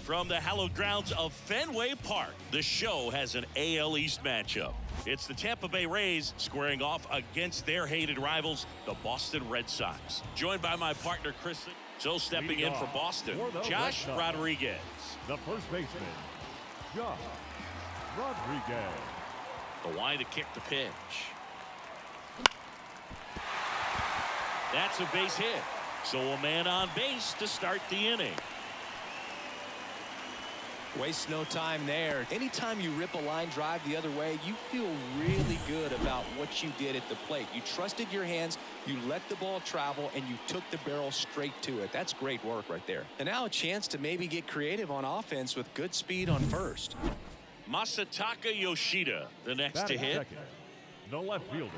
From the hallowed grounds of Fenway Park, the show has an AL East matchup. It's the Tampa Bay Rays squaring off against their hated rivals, the Boston Red Sox. Joined by my partner, Chris. So stepping in for Boston, Josh Rodriguez. The first baseman, Josh Rodriguez. The wide to kick the pitch. That's a base hit. So a man on base to start the inning. Waste no time there. Anytime you rip a line drive the other way, you feel really good about what you did at the plate. You trusted your hands, you let the ball travel, and you took the barrel straight to it. That's great work right there. And now a chance to maybe get creative on offense with good speed on first. Masataka Yoshida, the next to hit. Second, the left fielder,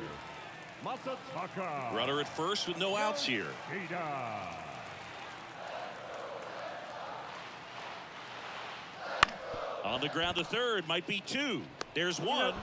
Masataka. Runner at first with no outs here. Yoshida. On the ground to third, might be two. There's one.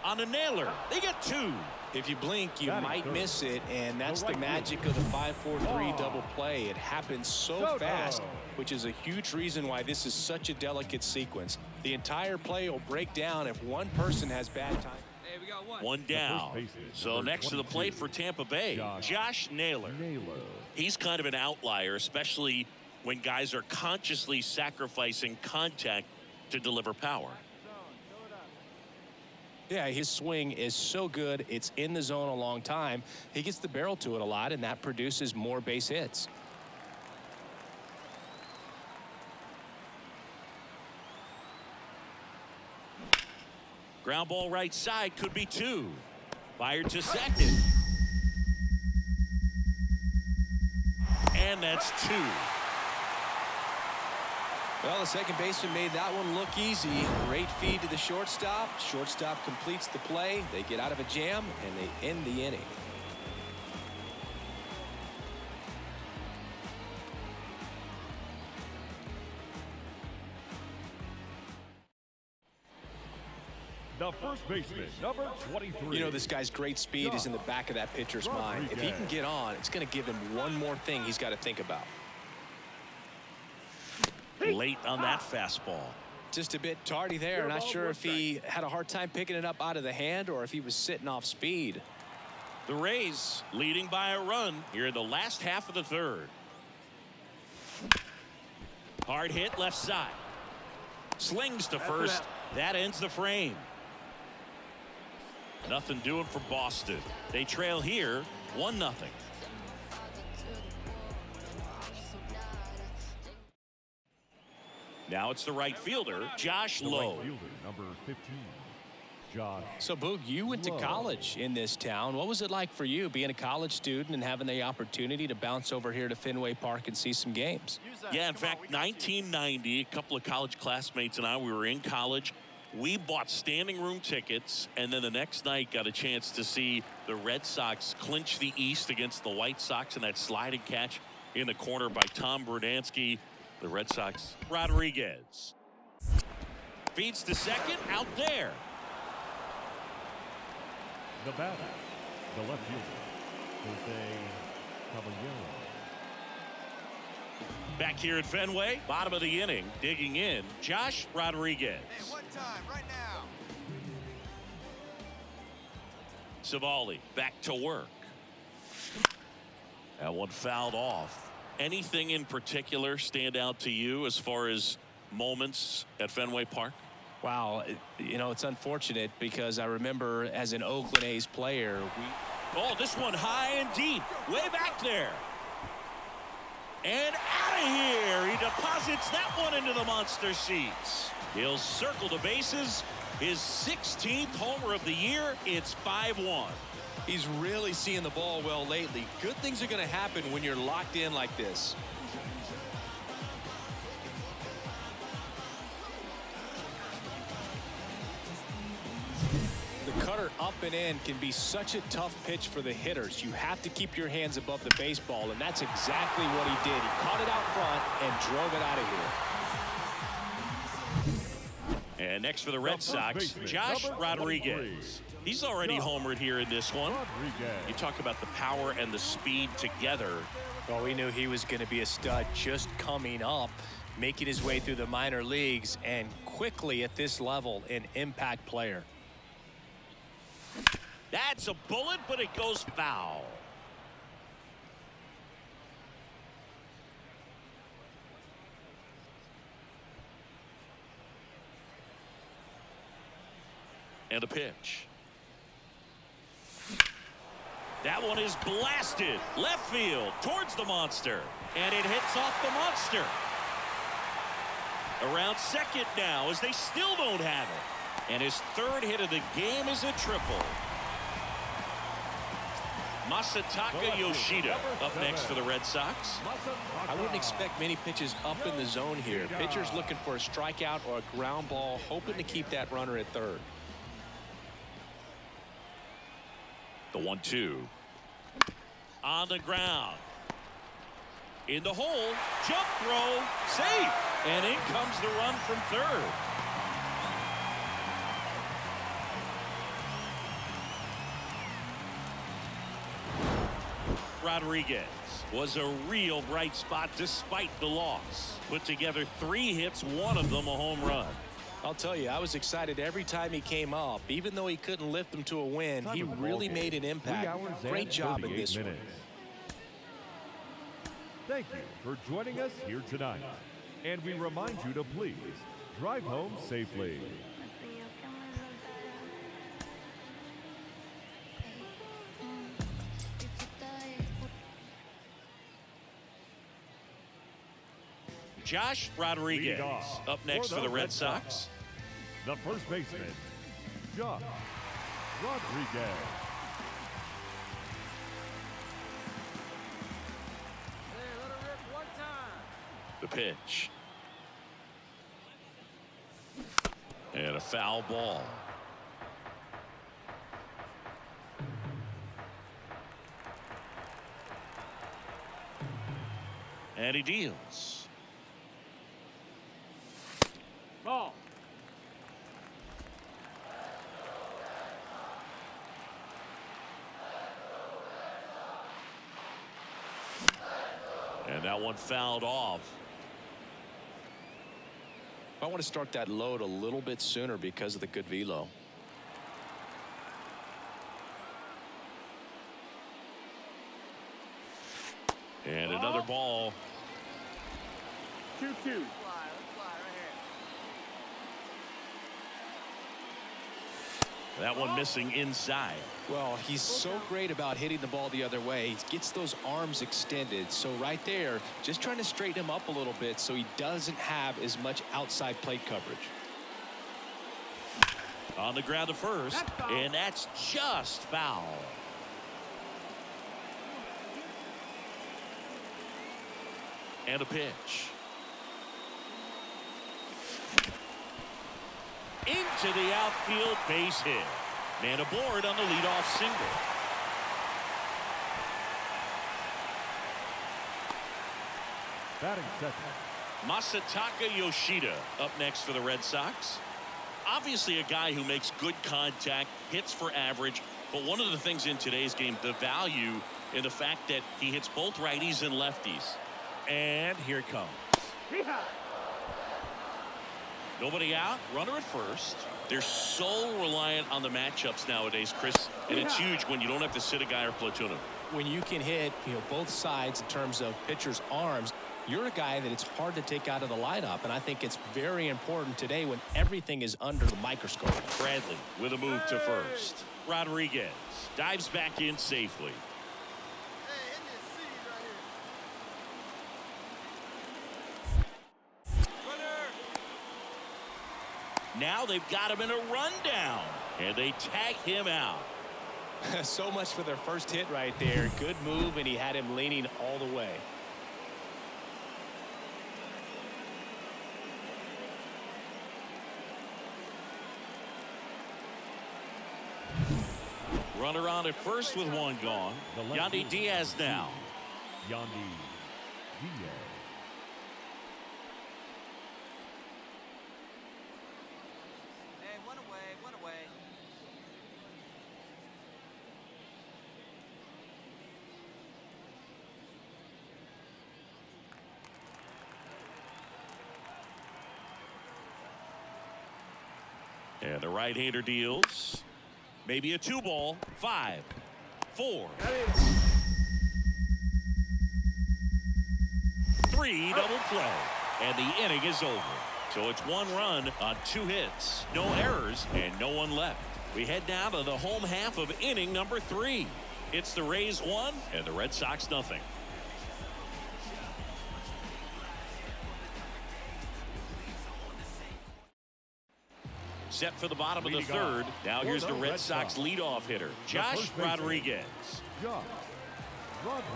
On a nailer, they get two. If you blink, you might miss it, and that's the magic of the 5-4-3 double play. It happens so fast, which is a huge reason why this is such a delicate sequence. The entire play will break down if one person has bad time. Hey, we got one down. So next to the plate for Tampa Bay, Josh Naylor. He's kind of an outlier, especially when guys are consciously sacrificing contact to deliver power. Yeah, his swing is so good. It's in the zone a long time. He gets the barrel to it a lot, and that produces more base hits. Ground ball right side, could be two. Fired to second. And that's two. Well, the second baseman made that one look easy. Great feed to the shortstop. Shortstop completes the play. They get out of a jam, and they end the inning. The first baseman, number 23. You know, this guy's great speed is in the back of that pitcher's mind. If he can get on, it's going to give him one more thing he's got to think about. Late on that fastball. Just a bit tardy there. Not sure if he had a hard time picking it up out of the hand or if he was sitting off speed. The Rays leading by a run here in the last half of the third. Hard hit left side. Slings to first. That ends the frame. Nothing doing for Boston. They trail here 1-0. Now it's the right fielder, Josh Lowe. Right fielder, number 15, Josh. So, Boog, you went to college in this town. What was it like for you being a college student and having the opportunity to bounce over here to Fenway Park and see some games? Yeah, in fact, 1990, a couple of college classmates and I, we were in college. We bought standing room tickets, and then the next night got a chance to see the Red Sox clinch the East against the White Sox in that sliding catch in the corner by Tom Brudansky. The Red Sox. Rodriguez feeds to second, out there. The batter, the left fielder, Jose Caballero. Back here at Fenway, bottom of the inning, digging in, Josh Rodriguez. Hey, one time, right now. Savali back to work. That one fouled off. Anything in particular stand out to you as far as moments at Fenway Park? Wow, you know, it's unfortunate because I remember as an Oakland A's player, Oh, this one high and deep, way back there. And out of here, he deposits that one into the monster seats. He'll circle the bases. His 16th homer of the year. It's 5-1. he's really seeing the ball well lately. Good things are going to happen when you're locked in like this. The cutter up and in can be such a tough pitch for the hitters. You have to keep your hands above the baseball, and that's exactly what he did. He caught it out front and drove it out of here. And next for the Red Sox, Josh Rodriguez. He's already homered here in this one. You talk about the power and the speed together. Well, we knew he was going to be a stud just coming up. making his way through the minor leagues and quickly at this level an impact player. That's a bullet, but it goes foul. And a pitch. That one is blasted left field towards the monster, and it hits off the monster. Around second now as they still don't have it, and his third hit of the game is a triple. Masataka Yoshida up next for the Red Sox. I wouldn't expect many pitches up in the zone here. Pitcher's looking for a strikeout or a ground ball, hoping to keep that runner at third. The 1-2 on the ground, in the hole, jump throw, safe, and in comes the run from third. Rodriguez was a real bright spot despite the loss. Put together 3 hits, one of them a home run. I'll tell you, I was excited every time he came up. Even though he couldn't lift them to a win, he really made an impact. Great job in this one. Thank you for joining us here tonight. And we remind you to please drive home safely. Josh Rodriguez up next for the Red Sox. The first baseman, Josh Rodriguez. The pitch. And a foul ball. And he deals. Ball. And that one fouled off. I want to start that load a little bit sooner because of the good velo. And another ball. 2-2. That one missing inside. Well, he's so great about hitting the ball the other way. He gets those arms extended. So right there, just trying to straighten him up a little bit so he doesn't have as much outside plate coverage. On the ground to first, and that's just foul. And a pitch. Into the outfield, base hit. Man aboard on the leadoff single. Batting second. Masataka Yoshida up next for the Red Sox. Obviously a guy who makes good contact, hits for average, but one of the things in today's game, the value in the fact that he hits both righties and lefties. And here it comes. Nobody out, runner at first. They're so reliant on the matchups nowadays, Chris, and it's huge when you don't have to sit a guy or platoon him. When you can hit, both sides in terms of pitchers' arms, you're a guy that it's hard to take out of the lineup, and I think it's very important today when everything is under the microscope. Bradley with a move to first. Rodriguez dives back in safely. Now they've got him in a rundown, and they tag him out. So much for their first hit right there. Good move, and he had him leaning all the way. Runner on at first with one gone. Yandy Diaz now. Yandy Diaz. One away. And the right-hander deals. Maybe a 2-ball. 5, 4, 3 double play. And the inning is over. So it's 1 run on 2 hits. No errors and no one left. We head now to the home half of inning number 3. It's the Rays 1 and the Red Sox nothing. Set for the bottom of the 3rd. Now here's the Red Sox leadoff hitter, Josh Rodriguez.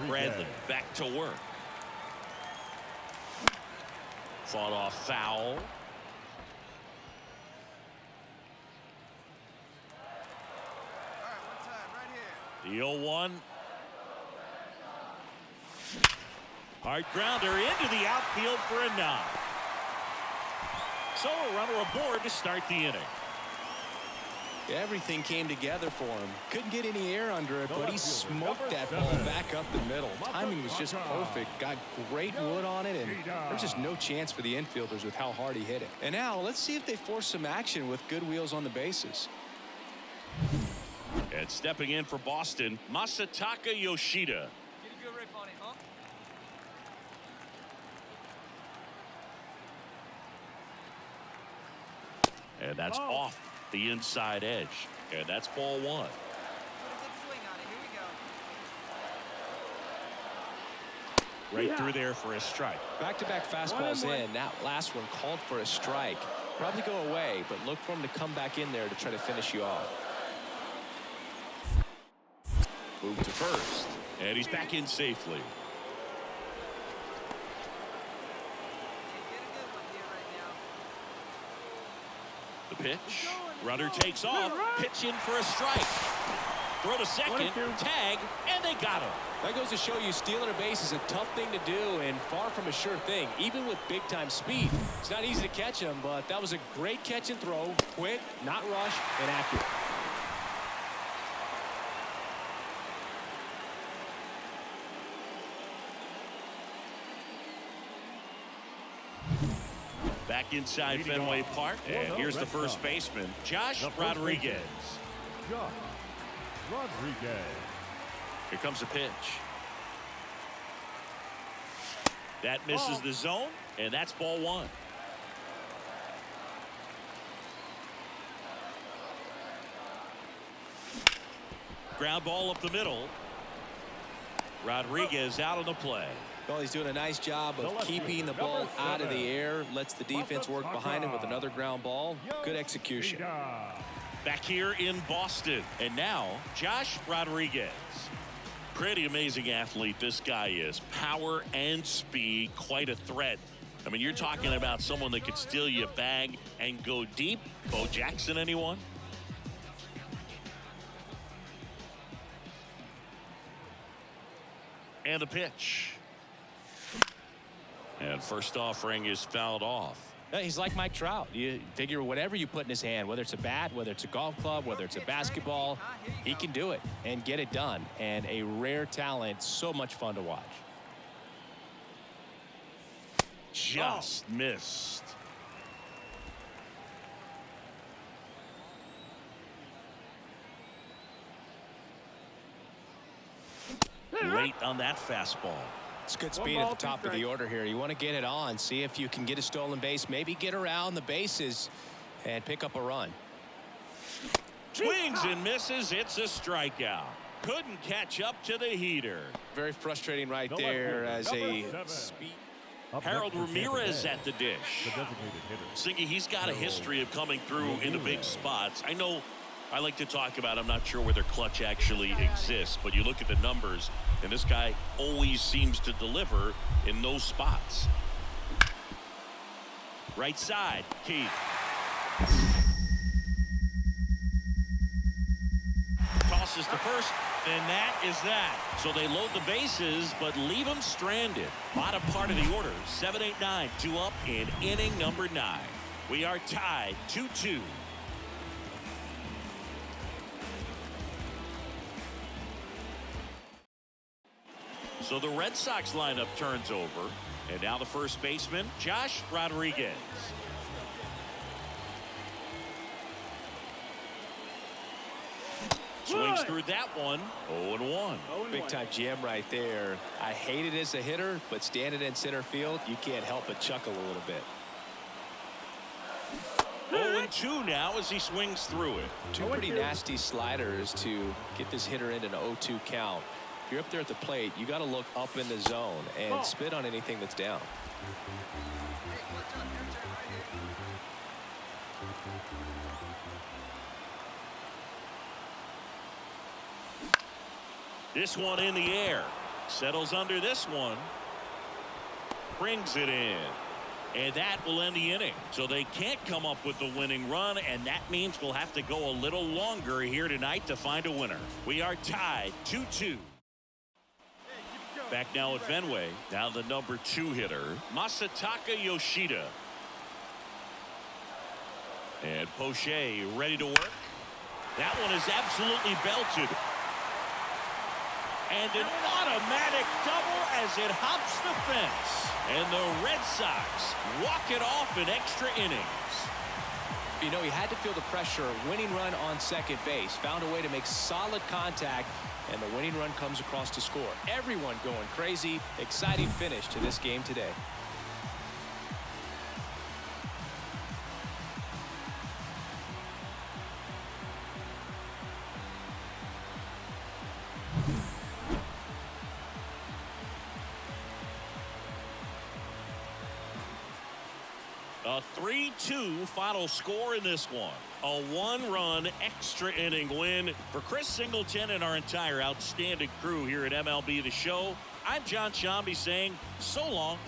Bradley back to work. Fought off foul. All right, one time, right here. The 0-1. Hard grounder into the outfield for a knock. So a runner aboard to start the inning. Everything came together for him. Couldn't get any air under it, but he smoked that ball back up the middle. Timing was just perfect. Got great wood on it, and there's just no chance for the infielders with how hard he hit it. And now let's see if they force some action with good wheels on the bases. And stepping in for Boston, Masataka Yoshida. Get a good rip on it, huh? And that's off the inside edge. And that's ball 1. Put a good swing on it. Here we go. Right through there for a strike. Back-to-back fastballs in. That last one called for a strike. Probably go away, but look for him to come back in there to try to finish you off. Move to first. And he's back in safely. Get a good one here right now. The pitch. Runner takes off. Pitch in for a strike. Throw to second. Tag. And they got him. That goes to show you stealing a base is a tough thing to do and far from a sure thing, even with big-time speed. It's not easy to catch him, but that was a great catch and throw. Quick, not rush, and accurate. Back inside Fenway Park. And here's the first baseman, Josh Rodriguez. Josh Rodriguez. Here comes a pitch. That misses the zone, and that's ball 1. Ground ball up the middle. Rodriguez out on the play. Well, he's doing a nice job of keeping the ball out of the air. Lets the defense work behind him with another ground ball. Good execution. Back here in Boston. And now, Josh Rodriguez. Pretty amazing athlete this guy is. Power and speed, quite a threat. I mean, you're talking about someone that could steal you a bag and go deep. Bo Jackson, anyone? And the pitch. And first offering is fouled off. He's like Mike Trout. You figure whatever you put in his hand, whether it's a bat, whether it's a golf club, whether it's a basketball, he can do it and get it done. And a rare talent, so much fun to watch. Just missed. Late on that fastball. It's good speed at the top of the order here. You want to get it on, see if you can get a stolen base, maybe get around the bases and pick up a run. Swings and misses. It's a strikeout. Couldn't catch up to the heater. Very frustrating right there as a speed. Harold Ramirez at the dish. Singy, he's got a history of coming through in the big spots. I know I like to talk about, I'm not sure whether clutch actually exists, but you look at the numbers, and this guy always seems to deliver in those spots. Right side, Keith. Tosses to first, and that is that. So they load the bases, but leave them stranded. Bottom part of the order, 7-8-9, 2 up in inning number 9. We are tied 2-2. So the Red Sox lineup turns over, and now the first baseman, Josh Rodriguez. Swings through that one. 0-1. Big time jam right there. I hate it as a hitter, but standing in center field, you can't help but chuckle a little bit. 0-2 now as he swings through it. Two pretty nasty sliders to get this hitter into an 0-2 count. If you're up there at the plate, you got to look up in the zone and spit on anything that's down. This one in the air. Settles under this one. Brings it in. And that will end the inning. So they can't come up with the winning run, and that means we'll have to go a little longer here tonight to find a winner. We are tied 2-2. Back now at Fenway. Now the number 2 hitter, Masataka Yoshida. And Poche ready to work. That one is absolutely belted. And an automatic double as it hops the fence. And the Red Sox walk it off in extra innings. You know, he had to feel the pressure. Winning run on second base. Found a way to make solid contact. And the winning run comes across to score. Everyone going crazy. Exciting finish to this game today. A 3-2 final score in this one. A 1-run extra inning win for Chris Singleton and our entire outstanding crew here at MLB The Show. I'm John Shambi saying so long.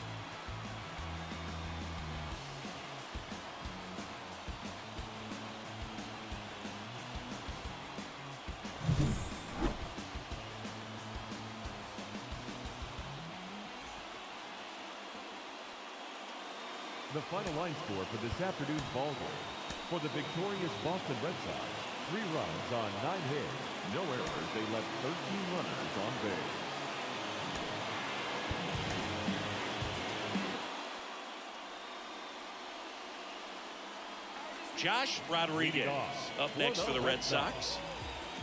The final line score for this afternoon's ball game. For the victorious Boston Red Sox, 3 runs on 9 hits. No errors. They left 13 runners on base. Josh Rodriguez up next for the Red Sox.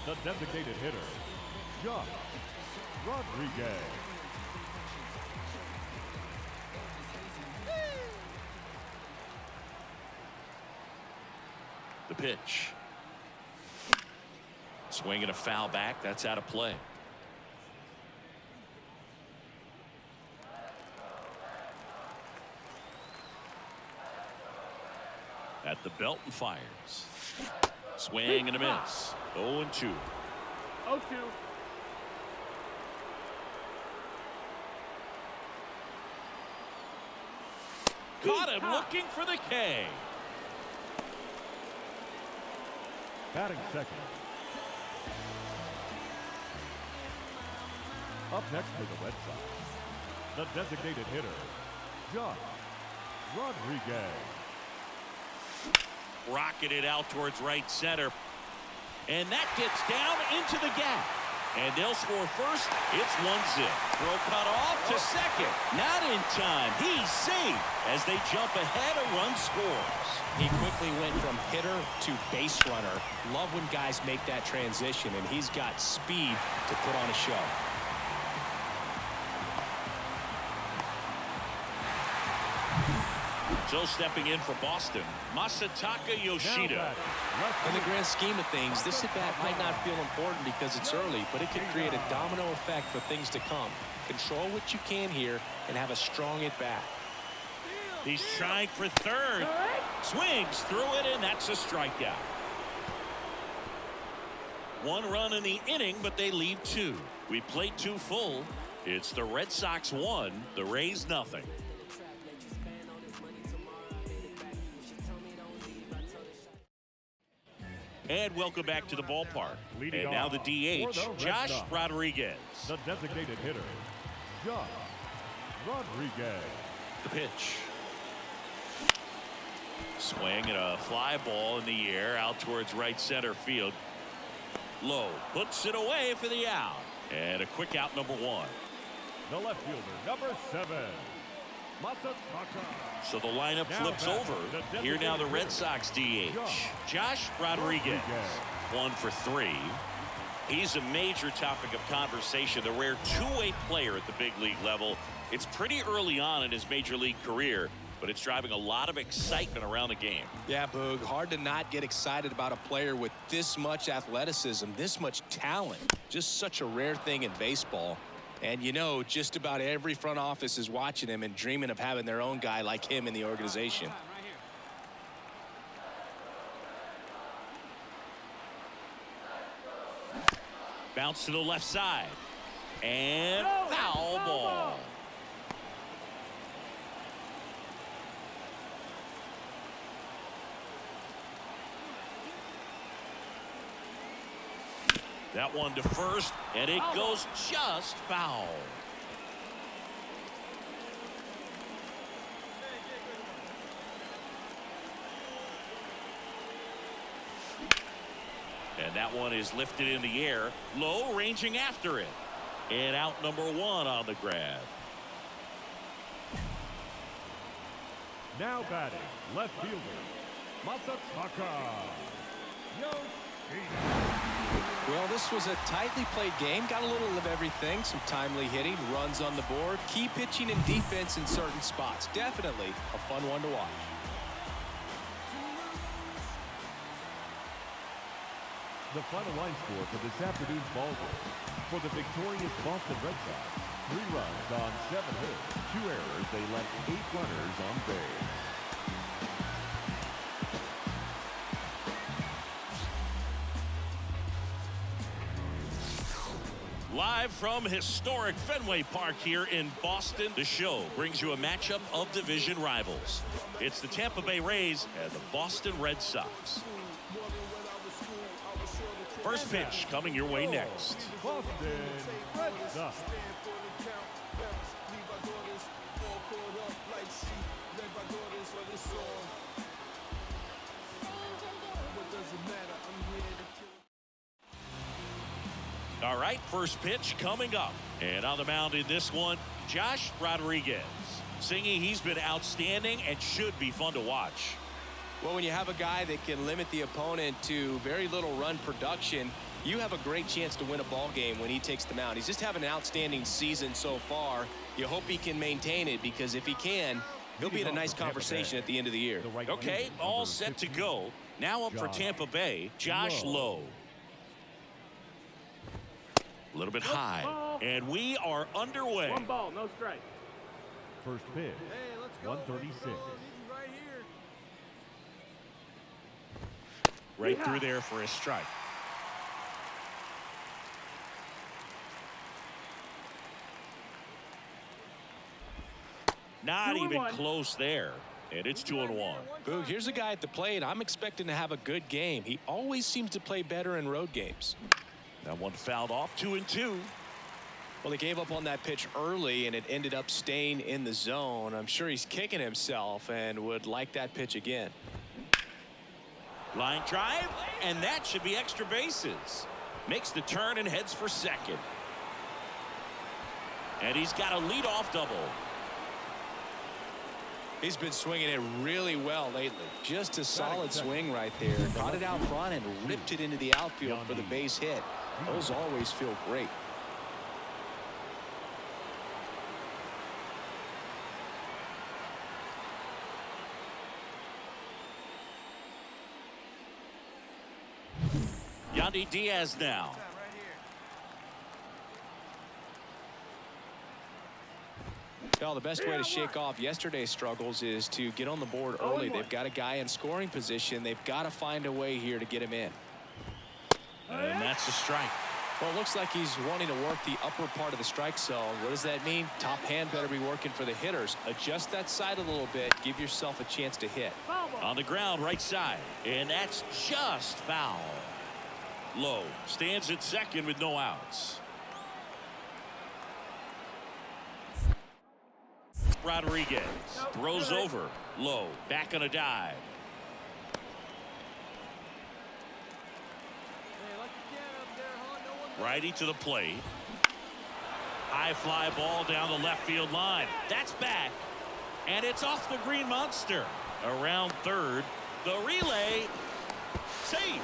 The designated hitter, Josh Rodriguez. The pitch. Swinging a foul back. That's out of play. At the belt and fires. Swing and a miss. 0-2. 0-2. Caught him looking for the K. Batting second. Up next for the Red Sox, the designated hitter, Josh Rodriguez. Rocketed out towards right center. And that gets down into the gap. And they'll score first. It's 1-0. Throw cut off to second. Not in time. He's safe as they jump ahead. A run scores. He quickly went from hitter to base runner. Love when guys make that transition, and he's got speed to put on a show. So stepping in for Boston, Masataka Yoshida. In the grand scheme of things, this at-bat might not feel important because it's early, but it could create a domino effect for things to come. Control what you can here and have a strong at-bat. He's trying for third. Swings through it, and that's a strikeout. 1 run in the inning, but they leave 2. We played 2 full. It's the Red Sox 1, the Rays nothing. And welcome back to the ballpark. Leading and now the off DH, for the Red Josh Sox, Rodriguez. The designated hitter, Josh Rodriguez. The pitch. Swing and a fly ball in the air out towards right center field. Low puts it away for the out. And a quick out, number 1. The left fielder, number 7, Masataka. So the lineup Now flips back, over. the Here now the designated Red Sox DH, Josh Rodriguez. Rodriguez. 1 for 3. He's a major topic of conversation, the rare two-way player at the big league level. It's pretty early on in his major league career, but it's driving a lot of excitement around the game. Yeah, Boog, hard to not get excited about a player with this much athleticism, this much talent. Just such a rare thing in baseball. And you know, just about every front office is watching him and dreaming of having their own guy like him in the organization. Bounce to the left side. And foul ball. That one to first, and it goes just foul. And that one is lifted in the air, low, ranging after it. And out number one on the grab. Now batting, left fielder, Masataka Yoshida. Well, this was a tightly played game. Got a little of everything. Some timely hitting, runs on the board, key pitching and defense in certain spots. Definitely a fun one to watch. The final line score for this afternoon's ball game. For the victorious Boston Red Sox, 3 runs on 7 hits, 2 errors. They left 8 runners on base. Live from historic Fenway Park here in Boston, the show brings you a matchup of division rivals. It's the Tampa Bay Rays and the Boston Red Sox. First pitch coming your way next. Boston Red Sox. All right, first pitch coming up. And on the mound in this one, Josh Rodriguez. Singing, he's been outstanding and should be fun to watch. Well, when you have a guy that can limit the opponent to very little run production, you have a great chance to win a ball game when he takes the mound. He's just having an outstanding season so far. You hope he can maintain it, because if he can, he'll be in a nice conversation at the end of the year. Okay, all set to go. Now up for Tampa Bay, Josh Lowe. A little bit high, and we are underway. 1 ball, no strike. First pitch, 136. Right through there for a strike. Not even close there. And it's 2-1. Boog, here's a guy at the plate I'm expecting to have a good game. He always seems to play better in road games. That one fouled off, 2-2. Well, he gave up on that pitch early, and it ended up staying in the zone. I'm sure he's kicking himself and would like that pitch again. Line drive, and that should be extra bases. Makes the turn and heads for second. And he's got a leadoff double. He's been swinging it really well lately. Just a solid swing right there. Caught it out front and ripped it into the outfield for the base hit. Those always feel great. Yandy Diaz now. Well, the best way to shake off yesterday's struggles is to get on the board early. They've got a guy in scoring position. They've got to find a way here to get him in. And that's a strike. Well, it looks like he's wanting to work the upper part of the strike zone. What does that mean? Top hand better be working for the hitters. Adjust that side a little bit. Give yourself a chance to hit. On the ground, right side. And that's just foul. Lowe stands at second with no outs. Rodriguez throws over. Lowe back on a dive. Righty to the plate. High fly ball down the left field line. That's back. And it's off the Green Monster. Around third. The relay. Safe.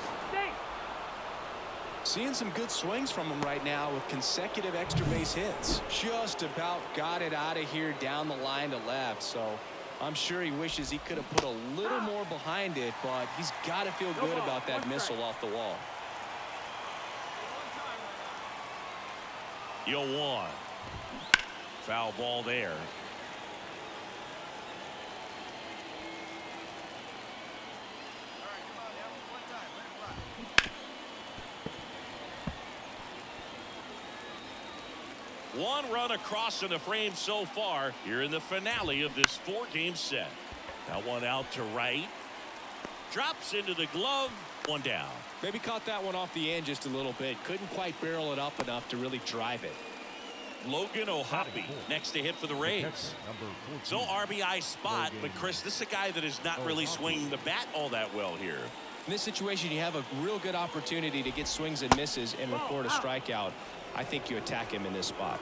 Seeing some good swings from him right now with consecutive extra base hits. Just about got it out of here down the line to left. So I'm sure he wishes he could have put a little more behind it, but he's got to feel good about that missile off the wall. 0-1. Foul ball there. One run across in the frame so far here in the finale of this 4-game set. That one out to right. Drops into the glove. One down. Maybe caught that one off the end just a little bit. Couldn't quite barrel it up enough to really drive it. Logan O'Hoppe next to hit for the Rays. So RBI spot, but Chris, this is a guy that is not really swinging the bat all that well here. In this situation, you have a real good opportunity to get swings and misses and record a strikeout. I think you attack him in this spot.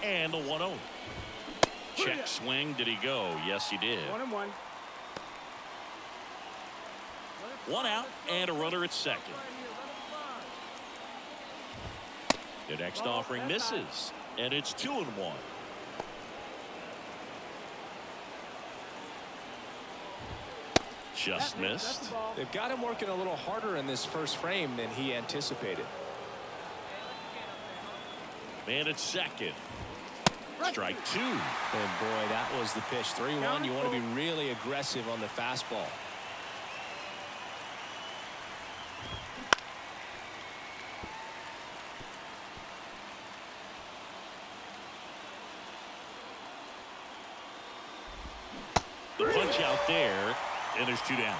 And the 1-0. Check swing. Did he go? Yes, he did. 1-1. One out and a runner at second. The next offering misses, and it's 2-1. Just missed. They've got him working a little harder in this first frame than he anticipated. Man at second. Strike 2. And boy, that was the pitch. 3-1. You want to be really aggressive on the fastball. The punch out there, and there's 2 down.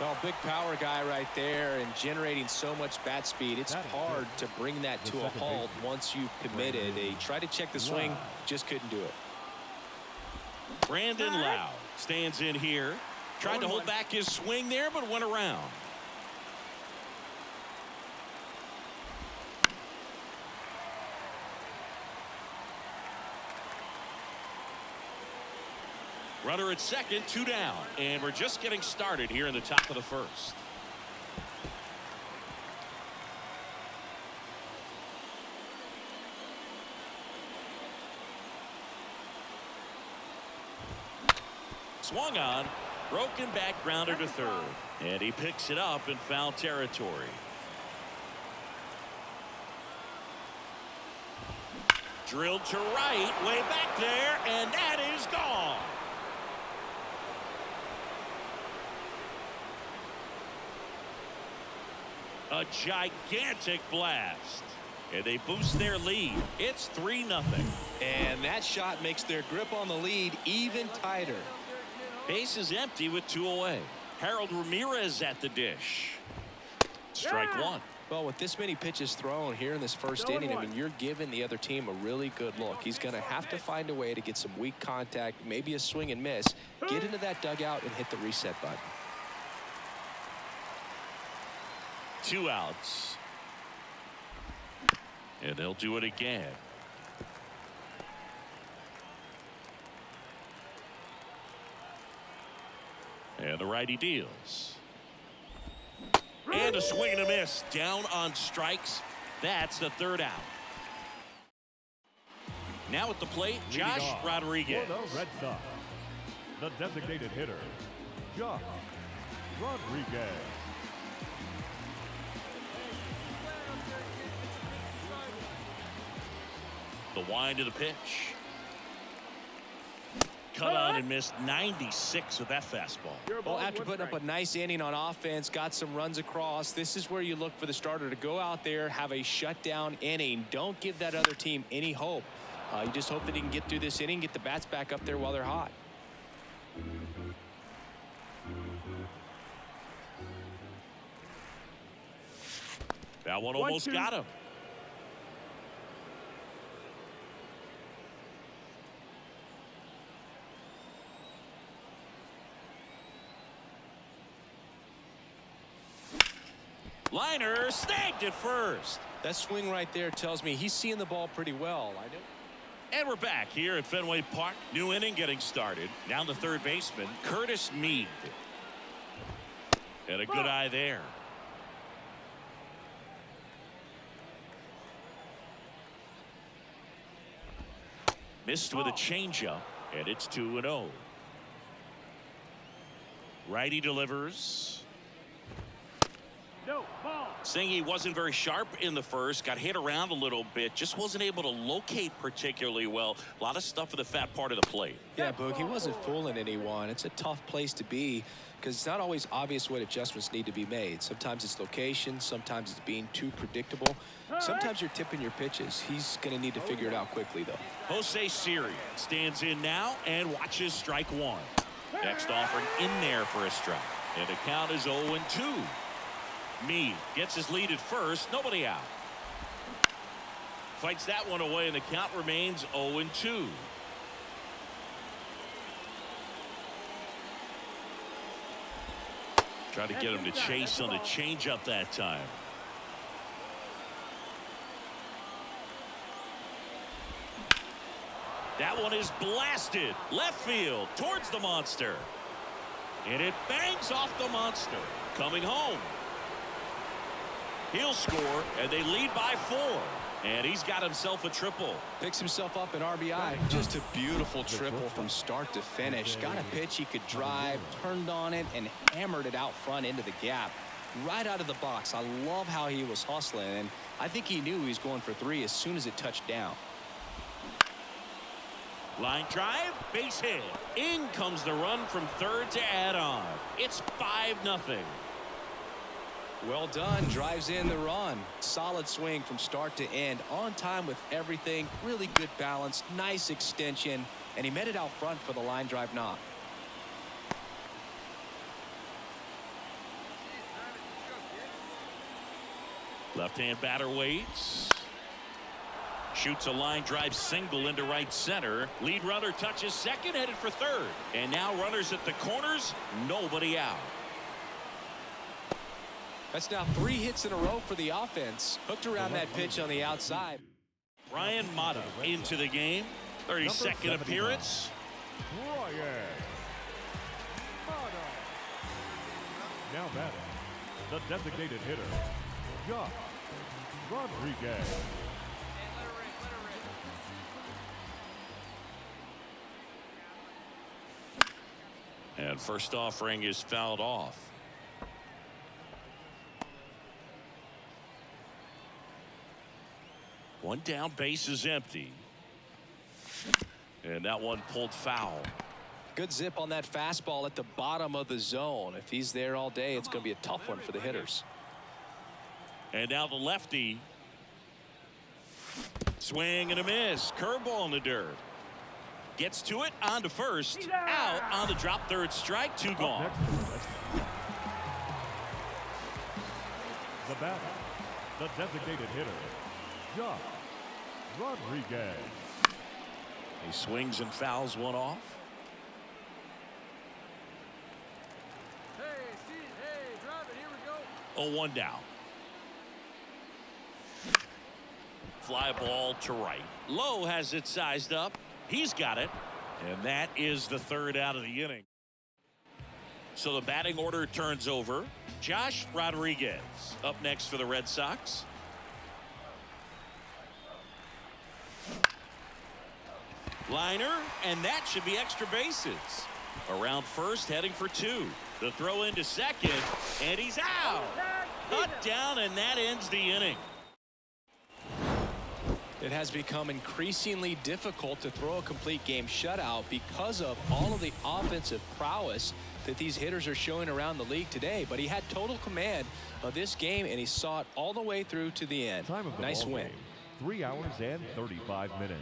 Well, big power guy right there and generating so much bat speed. It's hard to bring that to a halt once you've committed. They tried to check the swing, just couldn't do it. Brandon Lau stands in here. Tried to hold back his swing there, but went around. Runner at second, 2 down, and we're just getting started here in the top of the first. Swung on, broken back grounder to third, and he picks it up in foul territory. Drilled to right, way back there, and that is gone. A gigantic blast, and they boost their lead. It's 3-0. And that shot makes their grip on the lead even tighter. Base is empty with 2 away. Harold Ramirez at the dish. Strike 1. Well, with this many pitches thrown here in this first inning, I mean, you're giving the other team a really good look. He's going to have to find a way to get some weak contact, maybe a swing and miss, get into that dugout and hit the reset button. 2 outs. And they'll do it again. And the righty deals. And a swing and a miss. Down on strikes. That's the 3rd out. Now at the plate, Josh Rodriguez. For the Red Sox, the designated hitter, Josh Rodriguez. The wind of the pitch. Cut on and missed 96 with that fastball. Well, after putting up a nice inning on offense, got some runs across, this is where you look for the starter to go out there, have a shutdown inning. Don't give that other team any hope. You just hope that he can get through this inning, get the bats back up there while they're hot. That one almost got him. Liner snagged at first. That swing right there tells me he's seeing the ball pretty well. And we're back here at Fenway Park. New inning getting started. Down to third baseman Curtis Mead. And a good eye there. Missed with a changeup, and it's 2-0. Righty delivers. No, ball. Saying he wasn't very sharp in the first, got hit around a little bit, just wasn't able to locate particularly well. A lot of stuff in the fat part of the plate. Yeah, Boog, he wasn't fooling anyone. It's a tough place to be because it's not always obvious what adjustments need to be made. Sometimes it's location, sometimes it's being too predictable. Sometimes you're tipping your pitches. He's going to need to figure it out quickly, though. Jose Siri stands in now and watches strike one. Next offering in there for a strike. And the count is 0-2. Meade gets his lead at first, nobody out. Fights that one away, and the count remains 0-2. Try to get him to chase on the changeup that time. That one is blasted left field towards the monster. And it bangs off the monster. Coming home. He'll score, and they lead by 4. And he's got himself a triple. Picks himself up an RBI. Just a beautiful triple from start to finish. Got a pitch he could drive, turned on it, and hammered it out front into the gap. Right out of the box. I love how he was hustling, and I think he knew he was going for 3 as soon as it touched down. Line drive, base hit. In comes the run from third to add on. It's 5-0. Well done. Drives in the run. Solid swing from start to end. On time with everything. Really good balance. Nice extension. And he met it out front for the line drive knock. Left-hand batter waits. Shoots a line drive single into right center. Lead runner touches second, headed for third. And now runners at the corners. Nobody out. That's now 3 hits in a row for the offense. Hooked around that pitch on the outside. Ryan Mata into the game. 32nd appearance. Ryan Mata. Now batting, the designated hitter, Josh Rodriguez. Hey, let her rip, let her rip. And first offering is fouled off. One down, base is empty. And that one pulled foul. Good zip on that fastball at the bottom of the zone. If he's there all day, it's going to be a tough one for the hitters. And now the lefty. Swing and a miss. Curveball in the dirt. Gets to it, on to first. Out on the drop, third strike, 2 gone. The batter, the designated hitter, Josh Rodriguez. He swings and fouls one off. Hey, see, hey, drive it, here we go. 0-1 down. Fly ball to right. Lowe has it sized up. He's got it. And that is the 3rd out of the inning. So the batting order turns over. Josh Rodriguez up next for the Red Sox. Liner, and that should be extra bases. Around first, heading for 2. The throw into second, and he's out. Cut down, and that ends the inning. It has become increasingly difficult to throw a complete game shutout because of all of the offensive prowess that these hitters are showing around the league today. But he had total command of this game, and he saw it all the way through to the end. Time of the nice ball win. game, 3 hours and 35 minutes.